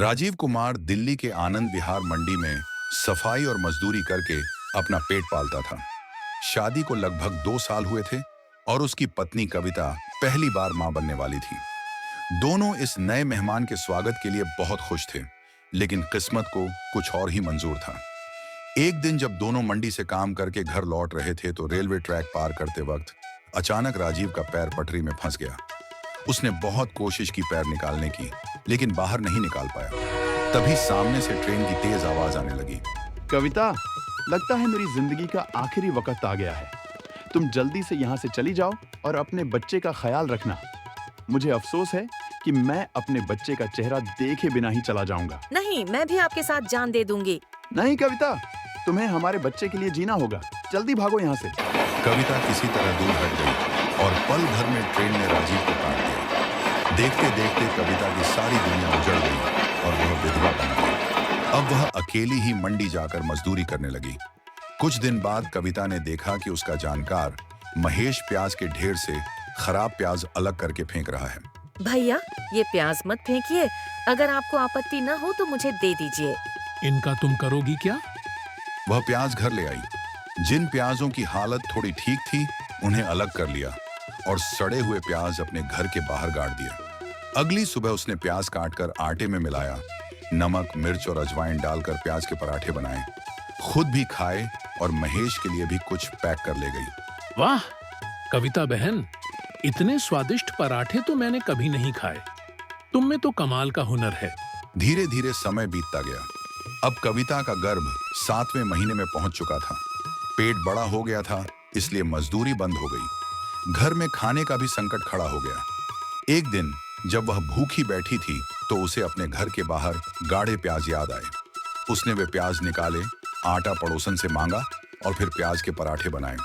राजीव कुमार दिल्ली के आनंद विहार मंडी में सफाई और मजदूरी करके अपना पेट पालता था। शादी को लगभग 2 साल हुए थे और उसकी पत्नी कविता पहली बार मां बनने वाली थी। दोनों इस नए मेहमान के स्वागत के लिए बहुत खुश थे, लेकिन किस्मत को कुछ और ही मंजूर था। एक दिन जब दोनों मंडी से काम करके घर लौट रहे थे तो रेलवे ट्रैक पार करते वक्त अचानक राजीव का पैर पटरी में फंस गया। उसने बहुत कोशिश की पैर निकालने की, लेकिन बाहर नहीं निकाल पाया। तभी सामने से ट्रेन की तेज आवाज आने लगी। कविता, लगता है मेरी जिंदगी का आखिरी वक्त आ गया है। तुम जल्दी से यहाँ से चली जाओ और अपने बच्चे का ख्याल रखना। मुझे अफसोस है कि मैं अपने बच्चे का चेहरा देखे बिना ही चला जाऊंगा। नहीं, मैं भी आपके साथ जान दे दूंगी। नहीं कविता, तुम्हें हमारे बच्चे के लिए जीना होगा। जल्दी भागो यहाँ से। कविता किसी तरह दूर हट गई और पल भर में ट्रेन ने राजीव को काट दिया। देखते देखते कविता की सारी दुनिया उजड़ गई और वह विधवा बन गई। अब वह अकेली ही मंडी जाकर मजदूरी करने लगी। कुछ दिन बाद कविता ने देखा कि उसका जानकार महेश प्याज के ढेर से खराब प्याज अलग करके फेंक रहा है। भैया, ये प्याज मत फेंकिए। अगर आपको आपत्ति न हो तो मुझे दे दीजिए। इनका तुम करोगी क्या? वह प्याज घर ले आई। जिन प्याजों की हालत थोड़ी ठीक थी उन्हें अलग कर लिया और सड़े हुए प्याज अपने घर के बाहर गाड़ दिया। अगली सुबह उसने प्याज काटकर आटे में मिलाया, नमक, मिर्च और अजवाइन डालकर प्याज के पराठे बनाए, खुद भी खाए और महेश के लिए भी कुछ पैक कर ले गई। वाह कविता बहन, इतने स्वादिष्ट पराठे तो मैंने कभी नहीं खाए। तुम में तो कमाल का हुनर है। धीरे धीरे समय बीतता गया। अब कविता का गर्भ 7वें महीने में पहुंच चुका था। पेट बड़ा हो गया था, इसलिए मजदूरी बंद हो गई। घर में खाने का भी संकट खड़ा हो गया। एक दिन जब वह भूखी बैठी थी तो उसे अपने घर के बाहर गाढ़े प्याज याद आए। उसने वे प्याज निकाले, आटा पड़ोसन से मांगा और फिर प्याज के पराठे बनाए।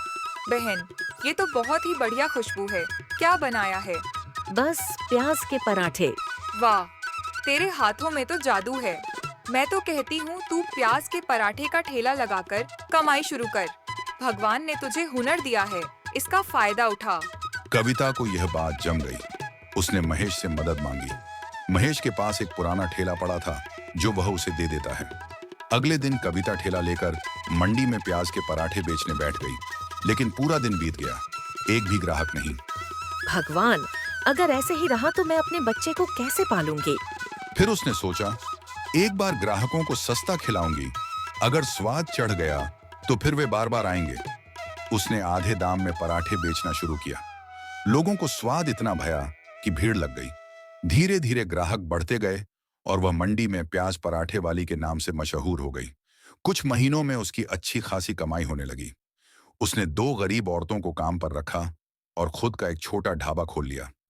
बहन, ये तो बहुत ही बढ़िया खुशबू है। क्या बनाया है? बस प्याज के पराठे। वाह, तेरे हाथों में तो जादू है। मैं तो कहती हूँ तू प्याज के पराठे का ठेला लगाकर कमाई शुरू कर। भगवान ने तुझे हुनर दिया है, इसका फायदा उठा। कविता को यह बात जम गई। उसने महेश से मदद मांगी। महेश के पास एक पुराना ठेला पड़ा था जो वह उसे दे देता है। अगले दिन कविता ठेला लेकर मंडी में प्याज के पराठे बेचने बैठ गई, लेकिन पूरा दिन बीत गया, एक भी ग्राहक नहीं। भगवान, अगर ऐसे ही रहा तो मैं अपने बच्चे को कैसे पालूंगी? फिर उसने सोचा, एक बार ग्राहकों को सस्ता खिलाऊंगी, अगर स्वाद चढ़ गया तो फिर वे बार बार आएंगे। उसने आधे दाम में पराठे बेचना शुरू किया। लोगों को स्वाद इतना भया कि भीड़ लग गई। धीरे धीरे ग्राहक बढ़ते गए और वह मंडी में प्याज पराठे वाली के नाम से मशहूर हो गई। कुछ महीनों में उसकी अच्छी खासी कमाई होने लगी। उसने 2 गरीब औरतों को काम पर रखा और खुद का एक छोटा ढाबा खोल लिया।